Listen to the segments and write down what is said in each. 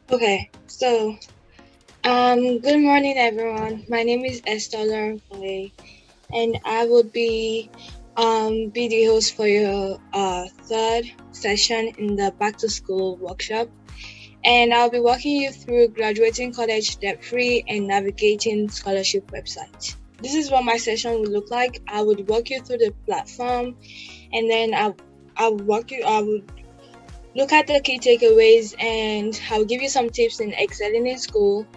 Okay, so good morning, everyone. My name is Esther Clay, and I would be the host for your third session in the Back to School workshop, and I'll be walking you through graduating college debt-free and navigating scholarship websites. This is what my session would look like. I would walk you through the platform, and then I would look at the key takeaways, and I'll give you some tips in excelling in school,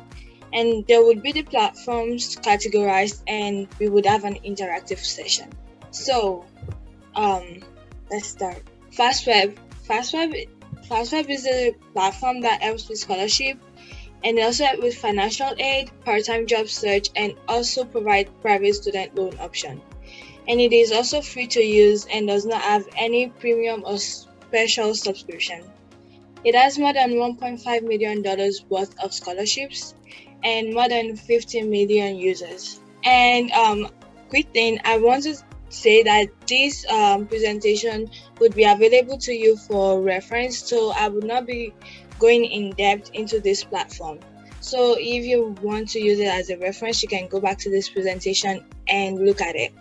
and there would be the platforms categorized, and we would have an interactive session. So let's start. Fastweb. Fastweb Fastweb is a platform that helps with scholarship and also help with financial aid, part-time job search, and also provide private student loan option. And it is also free to use and does not have any premium or special subscription. It has more than $1.5 million worth of scholarships and more than 50 million users. And quick thing, I want to say that this presentation would be available to you for reference, so I will not be going in depth into this platform. So if you want to use it as a reference, you can go back to this presentation and look at it.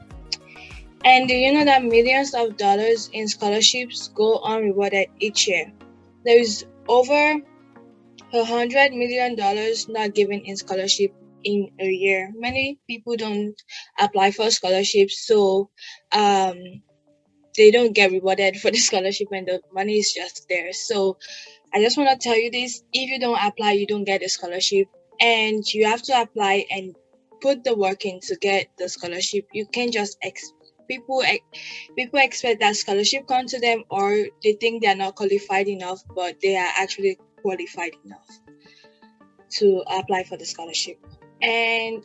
And do you know that millions of dollars in scholarships go unrewarded each year? There is over $100 million not given in scholarship in a year. Many people don't apply for scholarships, so they don't get rewarded for the scholarship, and the money is just there. So I just want to tell you this: if you don't apply, you don't get a scholarship, and you have to apply and put the work in to get the scholarship. You can't just people expect that scholarship come to them, or they think they're not qualified enough, but they are actually qualified enough to apply for the scholarship. And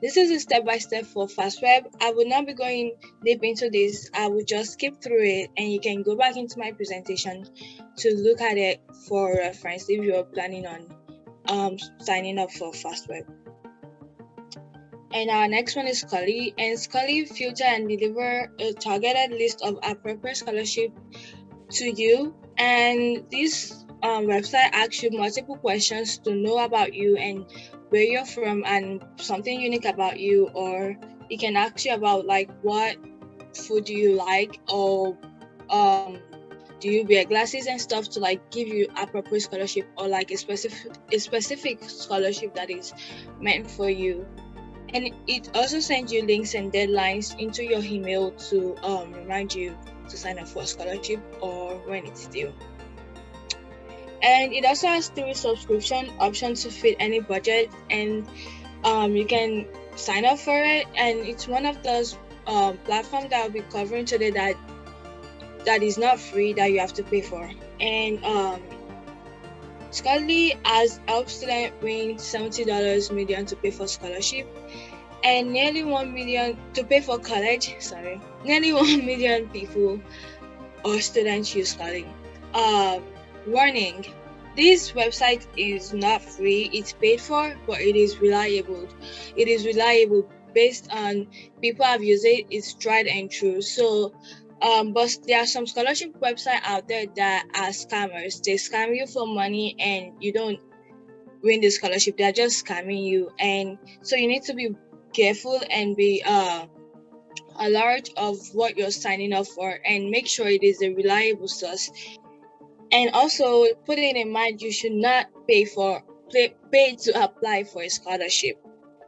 this is a step-by-step for Fastweb. I will not be going deep into this. I will just skip through it, and you can go back into my presentation to look at it for reference if you're planning on signing up for Fastweb. And our next one is Scholarly. And Scholarly filter and deliver a targeted list of appropriate scholarship to you. And this website asks you multiple questions to know about you and where you're from and something unique about you, or it can ask you about like what food do you like, or do you wear glasses and stuff, to like give you appropriate scholarship, or like a specific scholarship that is meant for you. And it also sends you links and deadlines into your email to remind you to sign up for a scholarship or when it's due. And it also has 3 subscription options to fit any budget, and you can sign up for it. And it's one of those platforms that I'll be covering today that is not free, that you have to pay for. And Scholarly has helped students win $70 million to pay for scholarship, and nearly 1 million to pay for college. Nearly 1 million people or students use Scholarly. Warning: this website is not free. It's paid for, but it is reliable. It is reliable based on people have used it. It's tried and true. So, but there are some scholarship websites out there that are scammers. They scam you for money, and you don't win the scholarship. They're just scamming you, and so you need to be careful and be alert of what you're signing up for, and make sure it is a reliable source. And also put it in mind, you should not pay to apply for a scholarship.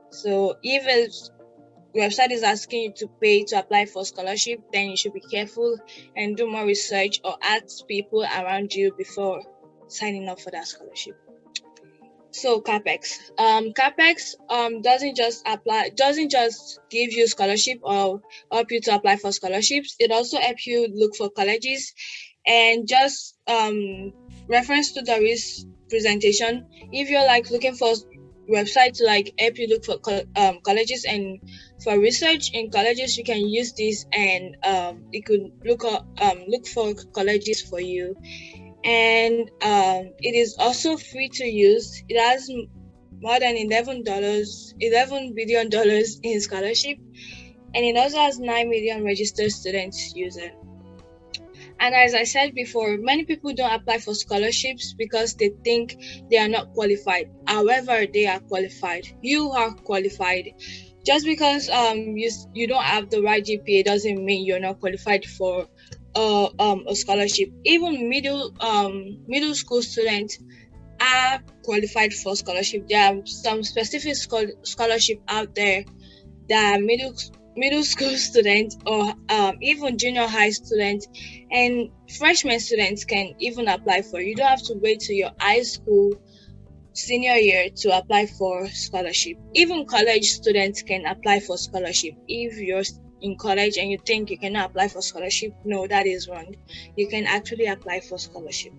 So if a website is asking you to pay to apply for scholarship, then you should be careful and do more research or ask people around you before signing up for that scholarship. So CAPEX. CAPEX doesn't just give you scholarship or help you to apply for scholarships. It also helps you look for colleges. And just reference to Doris' presentation, if you're like looking for website to like help you look for colleges and for research in colleges, you can use this, and it could look for colleges for you. And it is also free to use. It has more than $11 billion in scholarship, and it also has 9 million registered students using. And as I said before, many people don't apply for scholarships because they think they are not qualified. However, they are qualified. You are qualified. Just because you don't have the right GPA doesn't mean you're not qualified for a scholarship. Even middle school students are qualified for scholarship. There are some specific scholarship out there that middle school students or even junior high students and freshman students can even apply for. You don't have to wait till your high school senior year to apply for scholarship. Even college students can apply for scholarship. If you're in college and you think you cannot apply for scholarship, no, that is wrong. You can actually apply for scholarship.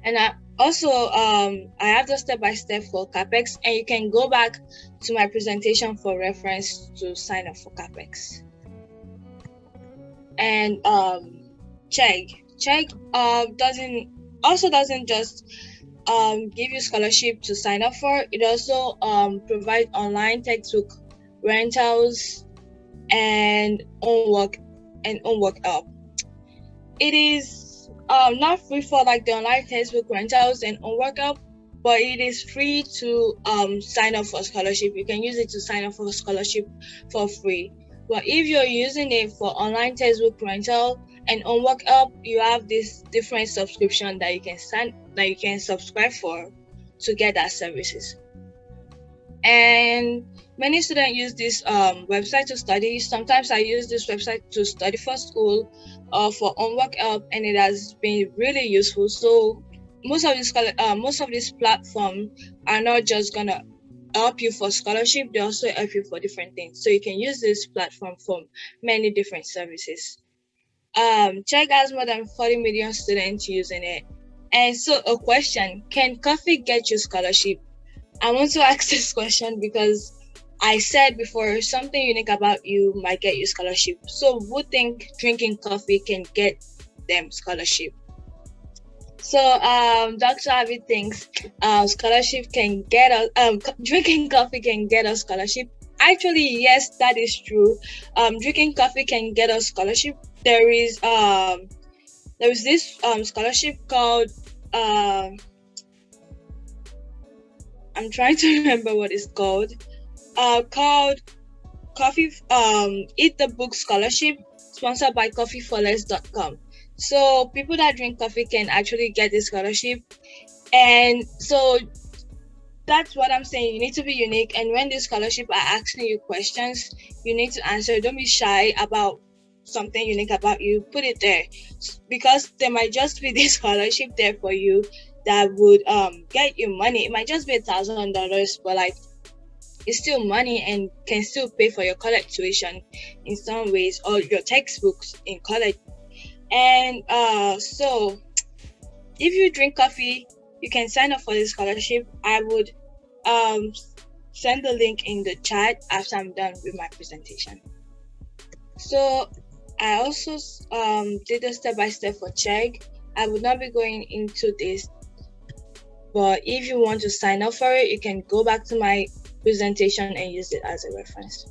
And I have the step-by-step for CAPEX, and you can go back to my presentation for reference to sign up for CAPEX. And Chegg doesn't just give you scholarship to sign up for. It also provide online textbook rentals and homework help. It is not free for like the online textbook rentals and homework help, but it is free to sign up for scholarship. You can use it to sign up for scholarship for free. But if you're using it for online textbook rental and homework help, you have this different subscription that you can subscribe for to get that services. And many students use this website to study. Sometimes I use this website to study for school or for homework help, and it has been really useful. So most of these platforms are not just gonna help you for scholarship, they also help you for different things. So you can use this platform for many different services. Chegg has more than 40 million students using it. And so a question, can coffee get you scholarship? I want to ask this question because I said before, something unique about you might get you scholarship. So who think drinking coffee can get them scholarship? So Dr. Abby thinks scholarship can get us drinking coffee can get us scholarship. Actually, yes, that is true. Drinking coffee can get us scholarship. There is this scholarship called I'm trying to remember what it's called. Called Coffee Eat the Book Scholarship, sponsored by coffeeforless.com. So people that drink coffee can actually get this scholarship. And so that's what I'm saying. You need to be unique. And when this scholarship are asking you questions, you need to answer. Don't be shy about something unique about you. Put it there. Because there might just be this scholarship there for you that would get you money. It might just be $1,000, but like it's still money and can still pay for your college tuition in some ways or your textbooks in college. And so if you drink coffee, you can sign up for this scholarship. I would send the link in the chat after I'm done with my presentation. So I also did a step-by-step for Chegg. I would not be going into this, but if you want to sign up for it, you can go back to my presentation and use it as a reference.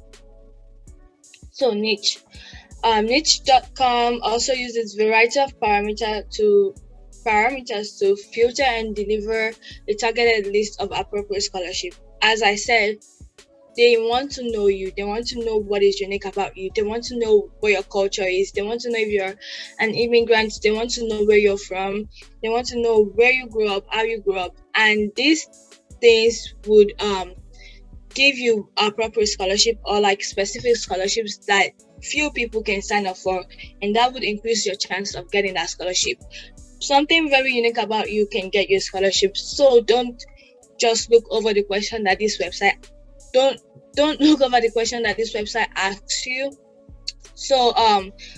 So niche. Niche.com also uses variety of parameters to filter and deliver a targeted list of appropriate scholarship. As I said, they want to know you. They want to know what is unique about you. They want to know what your culture is. They want to know if you're an immigrant. They want to know where you're from. They want to know where you grew up, how you grew up. And these things would give you appropriate scholarship or like specific scholarships that few people can sign up for, and that would increase your chance of getting that scholarship. Something very unique about you can get you a scholarship. So don't just look over the question that this website don't look over the question that this website asks you. So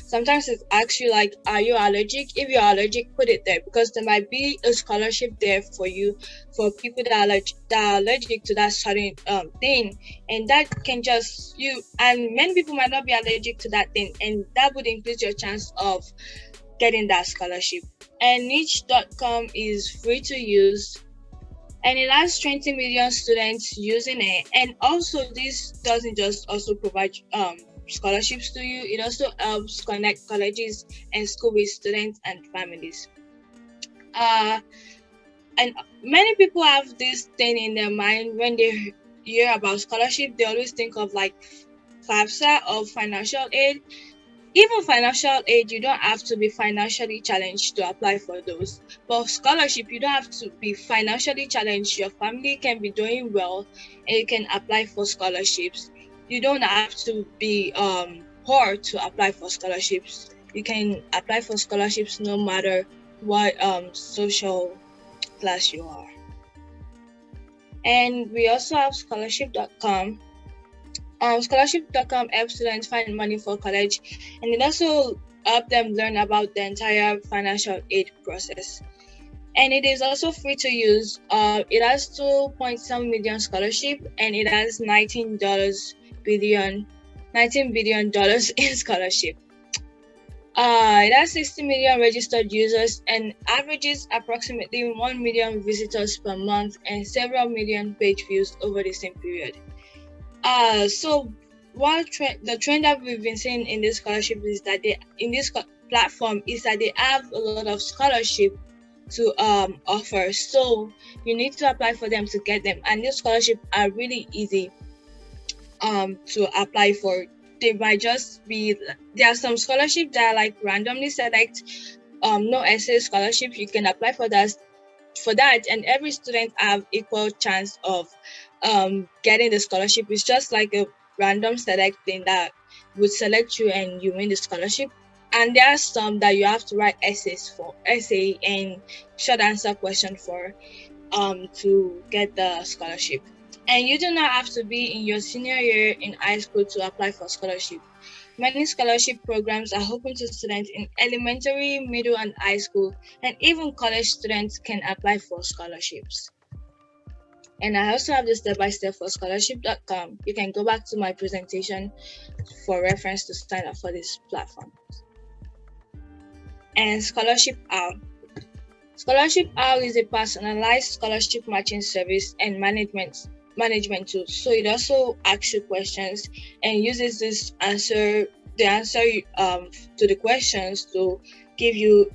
sometimes it asks you like, are you allergic? If you're allergic, put it there, because there might be a scholarship there for you for people that are allergic to that certain thing, and that can just and many people might not be allergic to that thing, and that would increase your chance of getting that scholarship. And niche.com is free to use, and it has 20 million students using it. And also this doesn't just also provide scholarships to you. It also helps connect colleges and school with students and families. And many people have this thing in their mind when they hear about scholarship. They always think of like FAFSA or financial aid. Even financial aid, you don't have to be financially challenged to apply for those. But scholarship, you don't have to be financially challenged. Your family can be doing well and you can apply for scholarships. You don't have to be poor to apply for scholarships. You can apply for scholarships no matter what social class you are. And we also have Scholarshipcom. Scholarship.com helps students find money for college, and it also helps them learn about the entire financial aid process. And it is also free to use. It has 2.7 million scholarship, and it has $19 billion in scholarship. It has 60 million registered users and averages approximately 1 million visitors per month and several million page views over the same period. So the trend that we've been seeing in this scholarship is that platform is that they have a lot of scholarship to offer. So you need to apply for them to get them, and these scholarships are really easy to apply for. They might just be, there are some scholarships that are like randomly select, no essay scholarship. You can apply for that, and every student have equal chance of getting the scholarship. It's just like a random select thing that would select you and you win the scholarship. And there are some that you have to write essay and short answer question for to get the scholarship. And you do not have to be in your senior year in high school to apply for scholarship. Many scholarship programs are open to students in elementary, middle, and high school, and even college students can apply for scholarships. And I also have the step-by-step for Scholarship.com. You can go back to my presentation for reference to sign up for this platform. And Scholarship-out. Scholarship-out is a personalized scholarship matching service and management tool. So it also asks you questions and uses the answer to the questions to give you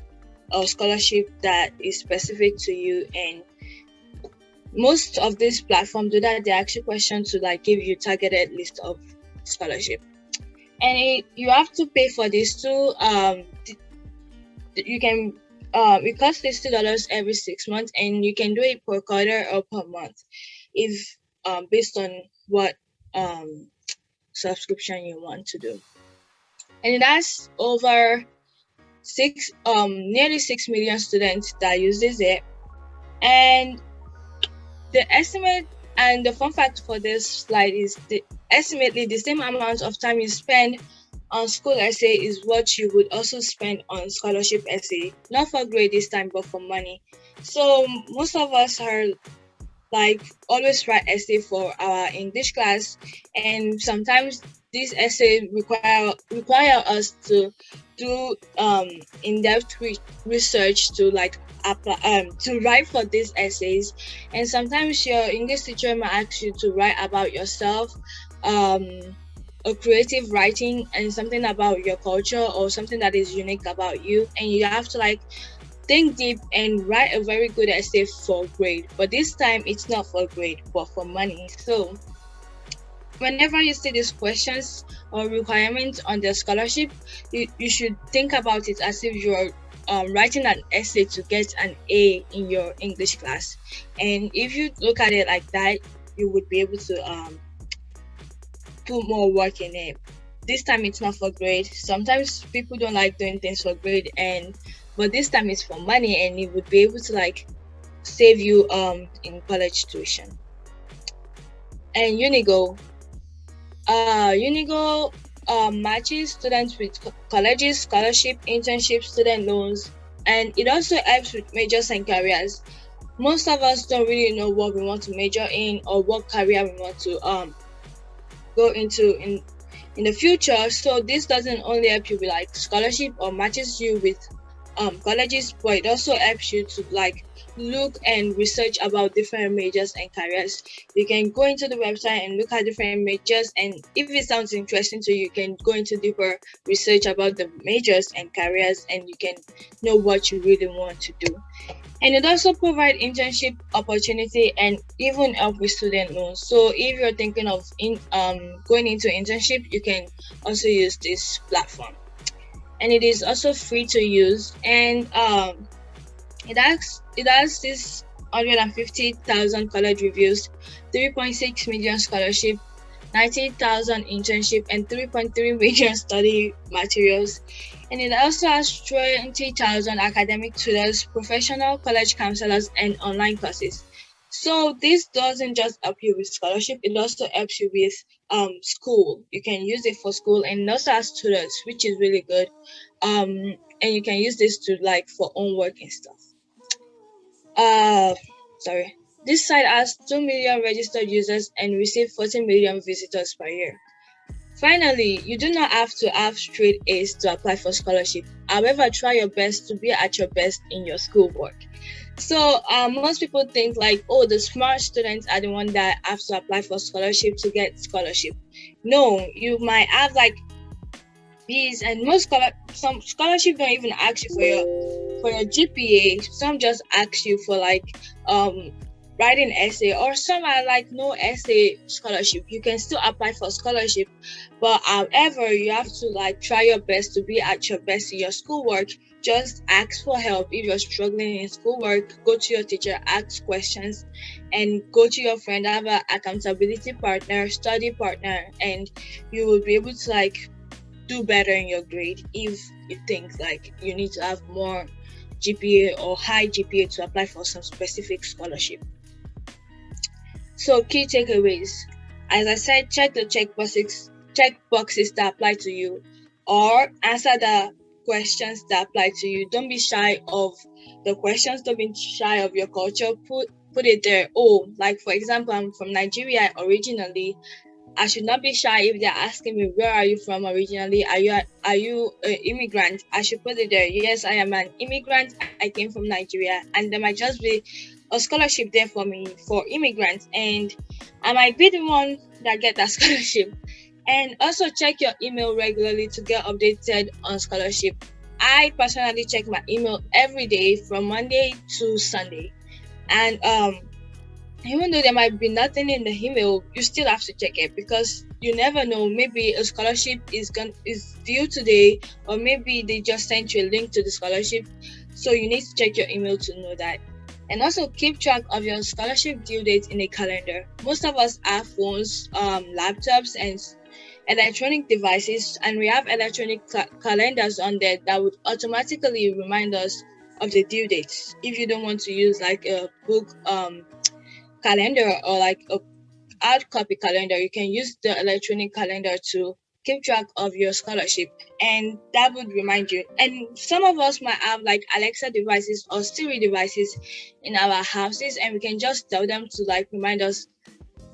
a scholarship that is specific to you. And most of these platforms do that. They ask you questions to like give you targeted list of scholarship, and you have to pay for this too. You can it costs $60 every 6 months, and you can do it per quarter or per month, if based on what subscription you want to do. And it has over nearly 6 million students that uses it. And the estimate and the fun fact for this slide is estimately the same amount of time you spend on school essay is what you would also spend on scholarship essay, not for grade this time, but for money. So most of us are like always write essay for our English class, and sometimes these essays require us to do in-depth research to like apply to write for these essays. And sometimes your English teacher might ask you to write about yourself, a creative writing and something about your culture or something that is unique about you, and you have to like think deep and write a very good essay for grade. But this time it's not for grade but for money. So whenever you see these questions or requirements on the scholarship, you should think about it as if you're writing an essay to get an A in your English class. And if you look at it like that, you would be able to put more work in it. This time it's not for grade. Sometimes people don't like doing things for grade, but this time it's for money, and it would be able to like save you in college tuition. And Unigo matches students with colleges, scholarship, internship, student loans, and it also helps with majors and careers. Most of us don't really know what we want to major in or what career we want to go into in the future. So this doesn't only help you with like scholarship or matches you with colleges, but it also helps you to like look and research about different majors and careers. You can go into the website and look at different majors, and if it sounds interesting to you, you can go into deeper research about the majors and careers, and you can know what you really want to do. And it also provides internship opportunity and even help with student loans. So if you're thinking of going into internship, you can also use this platform. And it is also free to use, and it has this 150,000 college reviews, 3.6 million scholarship, 90,000 internship, and 3.3 million study materials. And it also has 20,000 academic tutors, professional college counselors, and online courses. So this doesn't just help you with scholarship, it also helps you with school. You can use it for school, and it also has tutors, which is really good. And you can use this to for homework and stuff. Sorry. This site has 2 million registered users and receive 40 million visitors per year. Finally, you do not have to have straight A's to apply for scholarship. However, try your best to be at your best in your schoolwork. So most people think the smart students are the ones that have to apply for scholarship to get scholarship. No, you might have B's, and some scholarship don't even ask you for your GPA. Some just ask you for writing essay, or some are no essay scholarship. You can still apply for scholarship, but however, you have to try your best to be at your best in your schoolwork. Just ask for help if you're struggling in schoolwork. Go to your teacher, ask questions, and go to your friend, have an accountability partner, study partner, and you will be able to do better in your grade if you think you need to have more GPA or high GPA to apply for some specific scholarship. So key takeaways. As I said, check the checkboxes that apply to you, or answer the questions that apply to you. Don't be shy of the questions. Don't be shy of your culture. Put it there. For example, I'm from Nigeria originally. I should not be shy if they're asking me, where are you from originally? Are you an immigrant? I should put it there. Yes, I am an immigrant. I came from Nigeria, and there might just be a scholarship there for me for immigrants, and I might be the one that get that scholarship. And also check your email regularly to get updated on scholarship. I personally check my email every day from Monday to Sunday, and even though there might be nothing in the email, you still have to check it, because you never know. Maybe a scholarship is due today, or maybe they just sent you a link to the scholarship. So you need to check your email to know that. And also keep track of your scholarship due date in a calendar. Most of us have phones, laptops, and electronic devices, and we have electronic calendars on there that would automatically remind us of the due dates. If you don't want to use a book calendar or a hard copy calendar, you can use the electronic calendar to keep track of your scholarship, and that would remind you. And some of us might have Alexa devices or Siri devices in our houses, and we can just tell them to remind us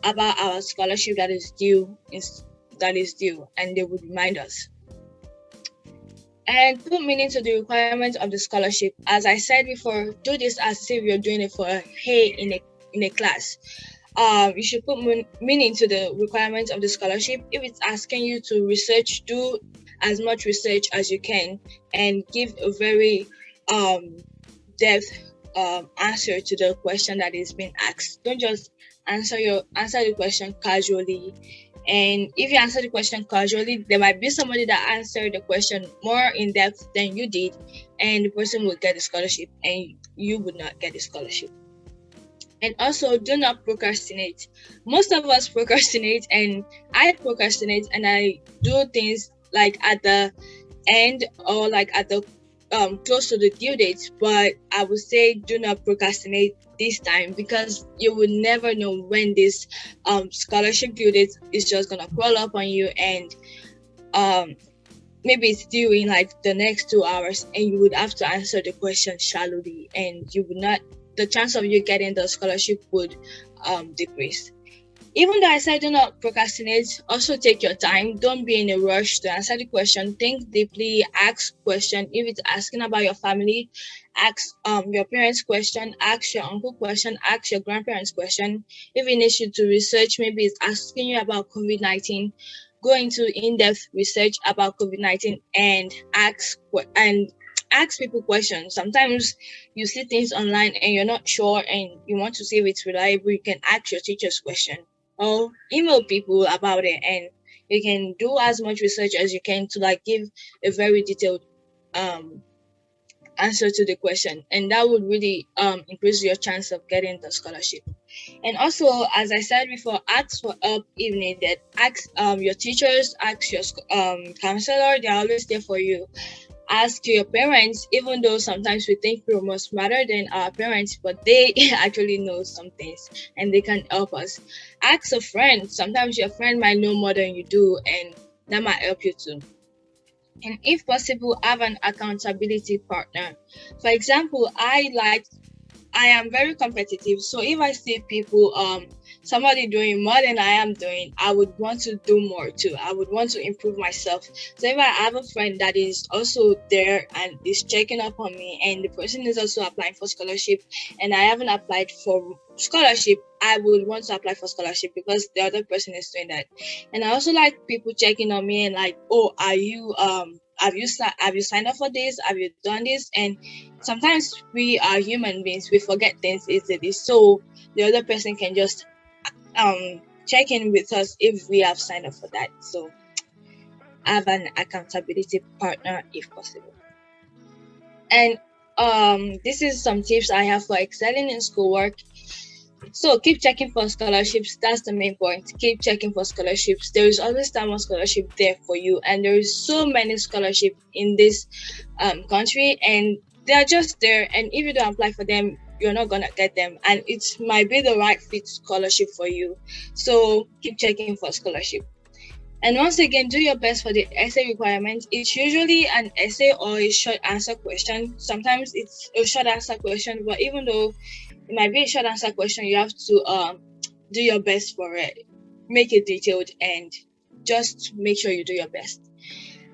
about our scholarship that is due, and they would remind us. And put meaning to the requirements of the scholarship. As I said before, do this as if you're doing it for in a class. You should put meaning to the requirements of the scholarship. If it's asking you to research, do as much research as you can and give a very depth answer to the question that is being asked. Don't just answer the question casually. And if you answer the question casually, there might be somebody that answered the question more in depth than you did, and the person will get the scholarship and you would not get the scholarship. And also, do not procrastinate. Most of us procrastinate, and I procrastinate, and I do things at the end or at the close to the due date. But I would say do not procrastinate this time, because you will never know when this scholarship due date is just gonna crawl up on you, and maybe it's due in the next 2 hours, and you would have to answer the question shallowly, and you would not. The chance of you getting the scholarship would decrease. Even though I said do not procrastinate, also take your time. Don't be in a rush to answer the question. Think deeply, ask question. If it's asking about your family, ask your parents question, ask your uncle question, ask your grandparents question. If it needs you to research, maybe it's asking you about COVID-19, go into in-depth research about COVID-19 and ask people questions. Sometimes you see things online and you're not sure and you want to see if it's reliable, you can ask your teachers question or email people about it, and you can do as much research as you can to like give a very detailed answer to the question, and that would really increase your chance of getting the scholarship. And also, as I said before, ask for help if needed. Ask your teachers, ask your counselor, they're always there for you. Ask your parents, even though sometimes we think we're more smarter than our parents, but they actually know some things and they can help us. Ask a friend. Sometimes your friend might know more than you do, and that might help you too. And if possible, have an accountability partner. For example, I am very competitive. So if I see people, somebody doing more than I am doing, I would want to do more too. I would want to improve myself. So if I have a friend that is also there and is checking up on me, and the person is also applying for scholarship, and I haven't applied for scholarship, I would want to apply for scholarship because the other person is doing that. And I also like people checking on me and like, oh, are you have you signed up for this? Have you done this? And sometimes we are human beings, we forget things easily. So the other person can just check in with us if we have signed up for that. So have an accountability partner if possible. And this is some tips I have for excelling in schoolwork. So keep checking for scholarships. That's the main point. Keep checking for scholarships. There is always time on scholarship there for you, and there is so many scholarships in this country, and they are just there. And if you don't apply for them, you're not gonna get them, and it might be the right fit scholarship for you. So keep checking for scholarship. And once again, do your best for the essay requirements. It's usually an essay or a short answer question. Sometimes it's a short answer question, but even though it might be a short answer question, you have to do your best for it. Make it detailed and just make sure you do your best.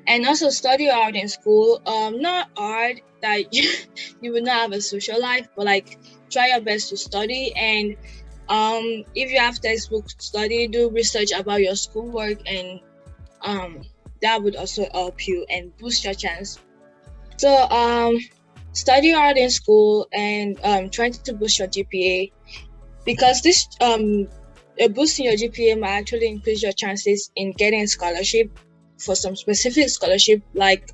And also study hard in school. Not hard that you will not have a social life, but like try your best to study. And if you have textbook study, do research about your schoolwork, and that would also help you and boost your chance. So study hard in school and try to boost your GPA, because this boosting your GPA might actually increase your chances in getting scholarship for some specific scholarship, like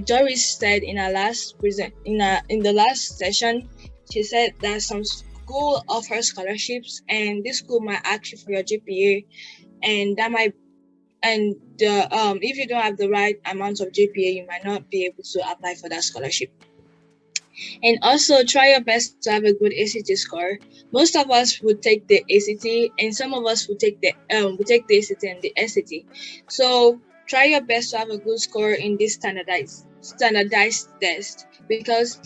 Doris said in our last in the last session. She said that some school offers scholarships, and this school might ask you for your GPA, and that might if you don't have the right amount of GPA, you might not be able to apply for that scholarship. And also try your best to have a good ACT score. Most of us would take the ACT, and some of us would take the ACT and the SAT. So try your best to have a good score in this standardized test, because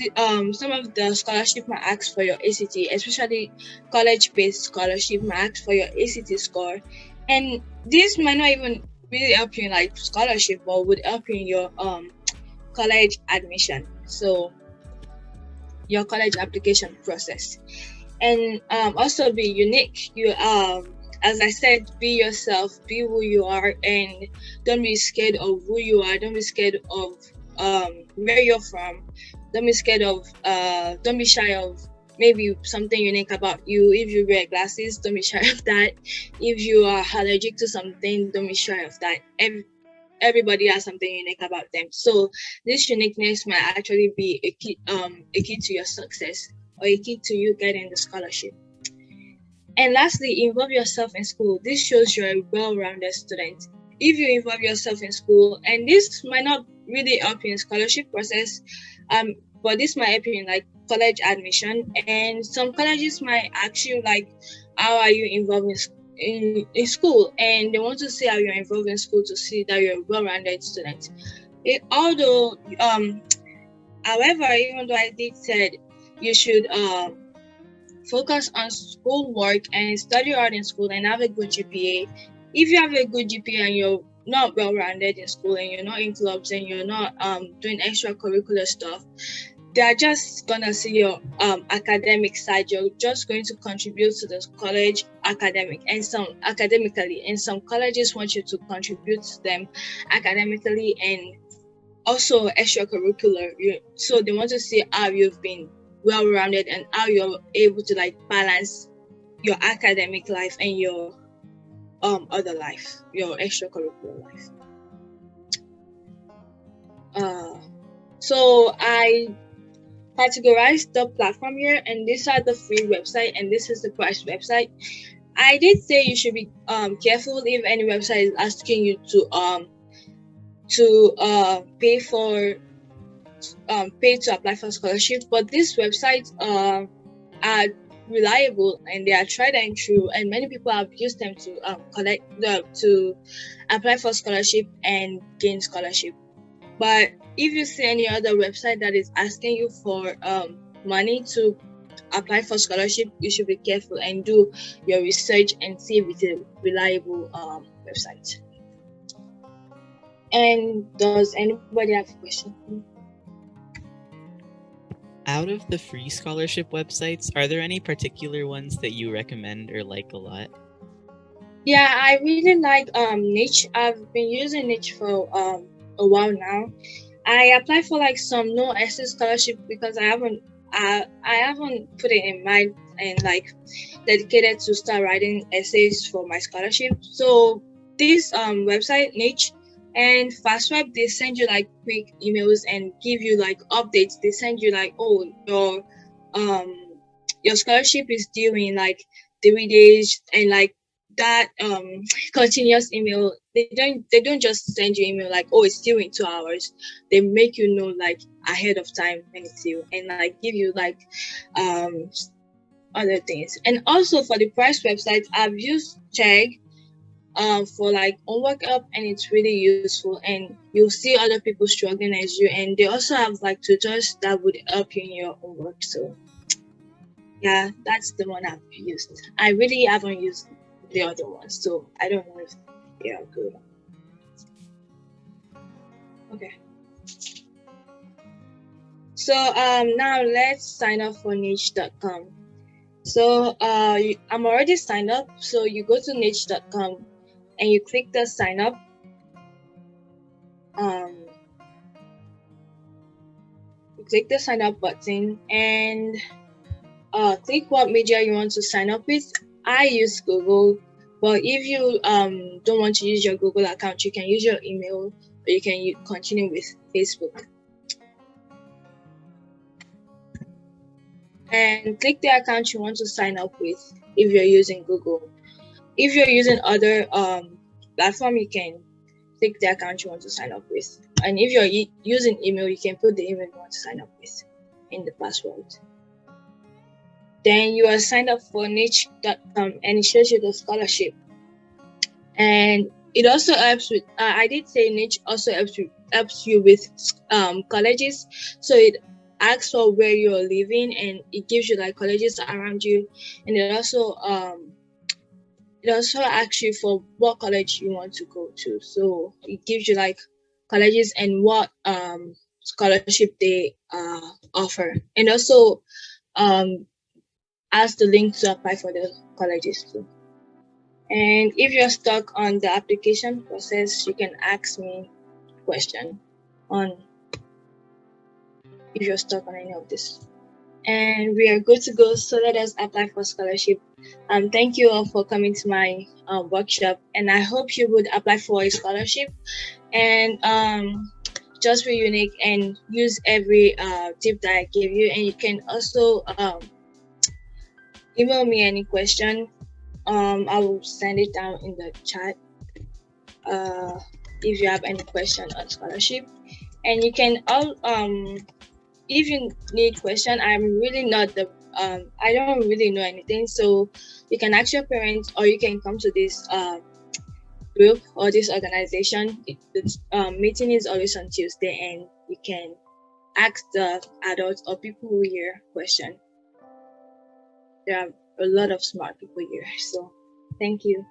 some of the scholarship might ask for your ACT, especially college-based scholarship might ask for your ACT score, and this might not even really help you in like scholarship, but would help you in your college admission. So your college application process. And also be unique. You as I said, be yourself, be who you are, and don't be scared of who you are. Don't be scared of where you're from. Don't be scared of don't be shy of maybe something unique about you. If you wear glasses, don't be shy of that. If you are allergic to something, don't be shy of that. Everybody has something unique about them. So this uniqueness might actually be a key to your success, or a key to you getting the scholarship. And lastly, involve yourself in school. This shows you're a well-rounded student. If you involve yourself in school, and this might not really help you in scholarship process, but this might help you in like college admission. And some colleges might ask you like, how are you involved in school, and they want to see how you're involved in school to see that you're a well-rounded student. However, even though I did said you should focus on schoolwork and study hard in school and have a good GPA. If you have a good GPA and you're not well-rounded in school and you're not in clubs and you're not doing extracurricular stuff, they are just gonna see your academic side. You're just going to contribute to the college academically, and some colleges want you to contribute to them academically and also extracurricular. So they want to see how you've been well-rounded and how you're able to like balance your academic life and your other life, your extracurricular life. So I categorize the platform here, and these are the free website and this is the price website. I did say you should be careful if any website is asking you to pay to apply for scholarship, but these websites are reliable and they are tried and true, and many people have used them to to apply for scholarship and gain scholarship. But if you see any other website that is asking you for money to apply for scholarship, you should be careful and do your research and see if it's a reliable website. And does anybody have a question? Out of the free scholarship websites, are there any particular ones that you recommend or like a lot? Yeah, I really like Niche. I've been using Niche for a while now. I applied for like some no essay scholarship because I haven't put it in mind and like dedicated to start writing essays for my scholarship. So this website Niche and Fastweb, they send you like quick emails and give you like updates. They send you like, oh, your scholarship is due in like 3 days, and like that continuous email. They don't just send you email like, oh, it's due in 2 hours. They make you know like ahead of time when it's due and like give you like other things. And also for the price website, I've used Chegg for like homework up, and it's really useful, and you'll see other people struggling as you, and they also have like tutors that would help you in your homework. So yeah, that's the one I've used. I really haven't used the other ones, so I don't know if they are good. Okay. So now let's sign up for niche.com. So I'm already signed up. So you go to niche.com and you click the sign up. You click the sign up button and click what media you want to sign up with. I use Google, but if you don't want to use your Google account, you can use your email, or you can continue with Facebook. And click the account you want to sign up with if you're using Google. If you're using other platform, you can click the account you want to sign up with. And if you're using email, you can put the email you want to sign up with in the password. Then you are signed up for niche.com and it shows you the scholarship. And it also helps with, I did say Niche also helps you with colleges. So it asks for where you're living and it gives you like colleges around you. And it also asks you for what college you want to go to. So it gives you like colleges and what scholarship they offer. And also asks the link to apply for the colleges too. And if you're stuck on the application process, you can ask me a question on if you're stuck on any of this. And we are good to go, so let us apply for scholarship. Thank you all for coming to my workshop, and I hope you would apply for a scholarship and just be unique and use every tip that I gave you. And you can also email me any question. I will send it down in the chat if you have any question on scholarship. And you can all if you need question, I'm really not the I don't really know anything, so you can ask your parents or you can come to this group or this organization. The meeting is always on Tuesday, and you can ask the adults or people who hear question. there are a lot of smart people here. So thank you.